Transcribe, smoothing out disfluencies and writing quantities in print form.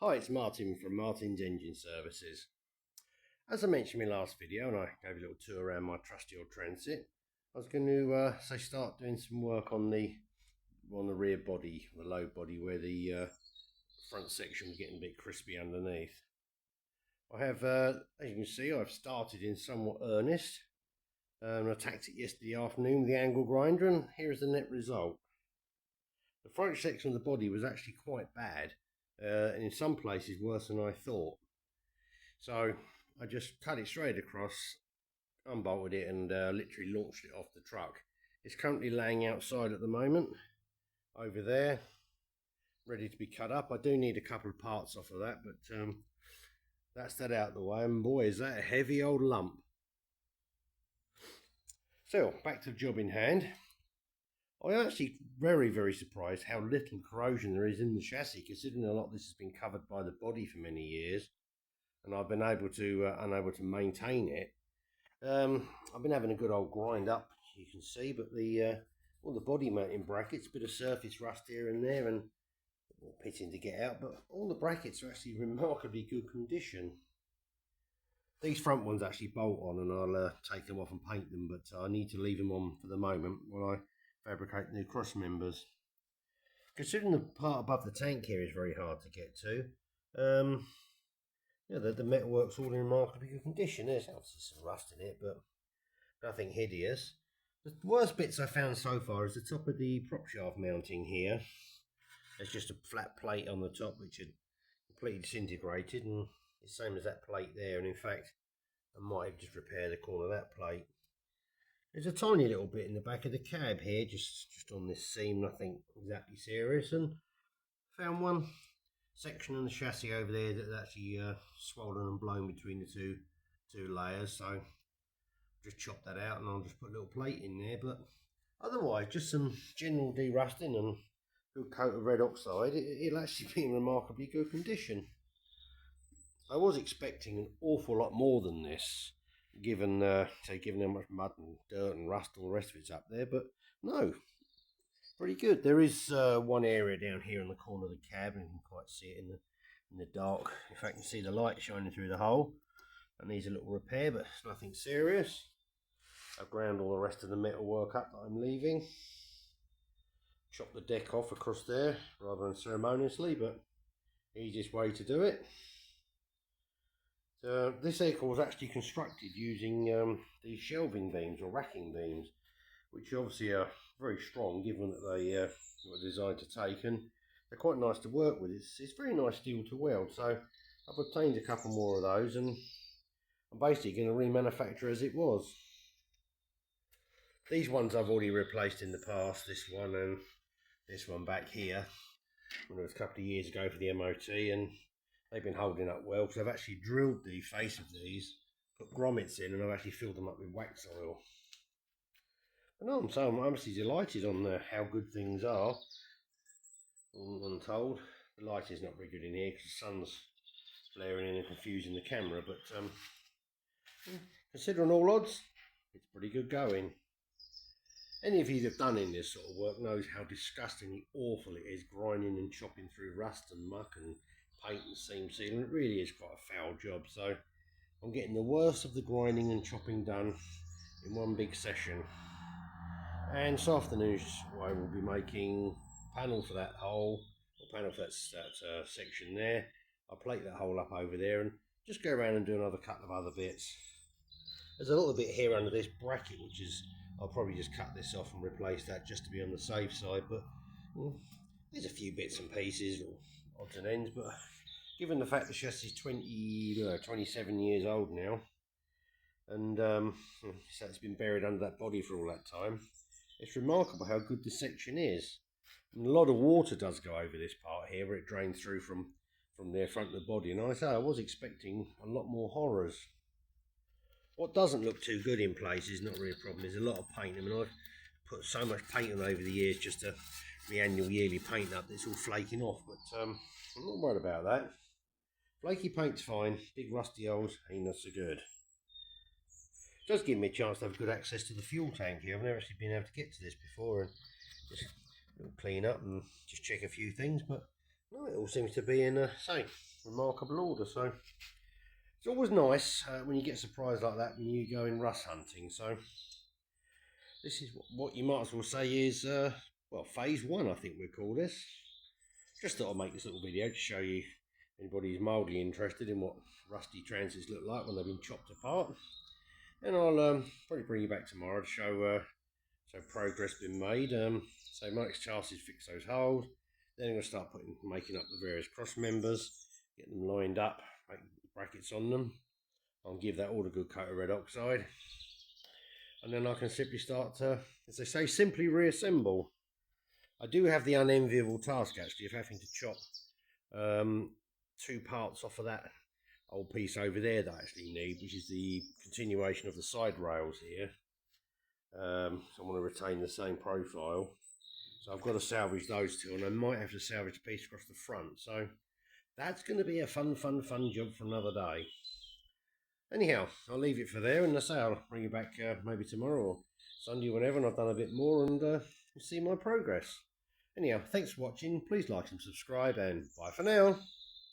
Hi, it's Martin from Martin's Engine Services. As I mentioned in my last video, and I gave a little tour around my trusty old Transit, I was going to start doing some work on the rear body, the low body, where the front section was getting a bit crispy underneath. I have, as you can see, I've started in somewhat earnest. I attacked it yesterday afternoon with the angle grinder, and here's the net result. The front section of the body was actually quite bad, and in some places worse than I thought. So I just cut it straight across, unbolted it, and literally launched it off the truck. It's currently laying outside at the moment, over there, ready to be cut up. I do need a couple of parts off of that, but that's that out of the way, and boy, is that a heavy old lump. So, back to the job in hand. I'm actually very surprised how little corrosion there is in the chassis, considering a lot of this has been covered by the body for many years, and I've been unable to maintain it. I've been having a good old grind up, you can see, but all the body mounting brackets, a bit of surface rust here and there, and pitting to get out, but all the brackets are actually remarkably good condition. These front ones actually bolt on, and I'll take them off and paint them, but I need to leave them on for the moment while I fabricate new cross members. Considering the part above the tank here is very hard to get to, the metalwork's all in remarkably good condition. There's obviously some rust in it, but nothing hideous. The worst bits I found so far is the top of the prop shaft mounting here. There's just a flat plate on the top which had completely disintegrated, and it's the same as that plate there, and in fact I might have just repaired the corner of that plate. There's a tiny little bit in the back of the cab here, just on this seam, nothing exactly serious, and found one section on the chassis over there that's actually swollen and blown between the two layers, so just chop that out and I'll just put a little plate in there. But otherwise, just some general de-rusting and a good coat of red oxide. It'll actually be in remarkably good condition. I was expecting an awful lot more than this, given how much mud and dirt and rust and all the rest of it's up there, but no, pretty good. There is one area down here in the corner of the cab, and you can quite see it in the dark. In fact, you can see the light shining through the hole. That needs a little repair, but it's nothing serious. I've ground all the rest of the metal work up that I'm leaving. Chop the deck off across there rather unceremoniously, but easiest way to do it. This vehicle was actually constructed using these shelving beams or racking beams, which obviously are very strong given that they were designed to take, and they're quite nice to work with. It's very nice steel to weld, so I've obtained a couple more of those, and I'm basically going to remanufacture as it was. These ones I've already replaced in the past, this one and this one back here, when it was a couple of years ago for the MOT, and they've been holding up well because I've actually drilled the face of these, put grommets in, and I've actually filled them up with wax oil. But no, I'm honestly delighted on how good things are. I'm told the light is not very good in here because the sun's flaring in and confusing the camera, but considering all odds, it's pretty good going. Any of you that have done in this sort of work knows how disgustingly awful it is grinding and chopping through rust and muck and paint and seam sealing. It really is quite a foul job, so I'm getting the worst of the grinding and chopping done in one big session. And this afternoon I will be making a panel for that hole, or panel for that section there. I'll plate that hole up over there and just go around and do another couple of other bits. There's a little bit here under this bracket, which is, I'll probably just cut this off and replace that just to be on the safe side, but there's a few bits and pieces, or odds and ends, but given the fact the chassis is 27 years old now, and so it's been buried under that body for all that time, it's remarkable how good this section is. And a lot of water does go over this part here where it drains through from the front of the body, and I was expecting a lot more horrors. What doesn't look too good in places, not really a problem, there's a lot of paint. I mean, I've put so much paint on over the years just to my annual yearly paint up, it's all flaking off, but I'm not worried about that. Flaky paint's fine, big rusty holes ain't not so good. It does give me a chance to have good access to the fuel tank here. I've never actually been able to get to this before, and just a little clean up and just check a few things, but no, it all seems to be in safe. remarkable order. So it's always nice when you get surprised like that when you go in rust hunting. So this is what you might as well say is, well, phase 1, I think we'll call this. Just thought I'd make this little video to show you, anybody who's mildly interested in what rusty transits look like when they've been chopped apart. And I'll probably bring you back tomorrow to show so progress been made. So Mike's chassis fix those holes. Then I'm going to start making up the various cross members, get them lined up, make brackets on them. I'll give that all a good coat of red oxide. And then I can simply start to, as they say, simply reassemble. I do have the unenviable task actually of having to chop 2 parts off of that old piece over there that I actually need, which is the continuation of the side rails here. So I want to retain the same profile. So I've got to salvage those 2, and I might have to salvage a piece across the front. So that's going to be a fun job for another day. Anyhow, I'll leave it for there, and I say I'll bring you back maybe tomorrow or Sunday, whenever, and I've done a bit more, and you'll see my progress. Anyhow, thanks for watching. Please like and subscribe, and bye for now.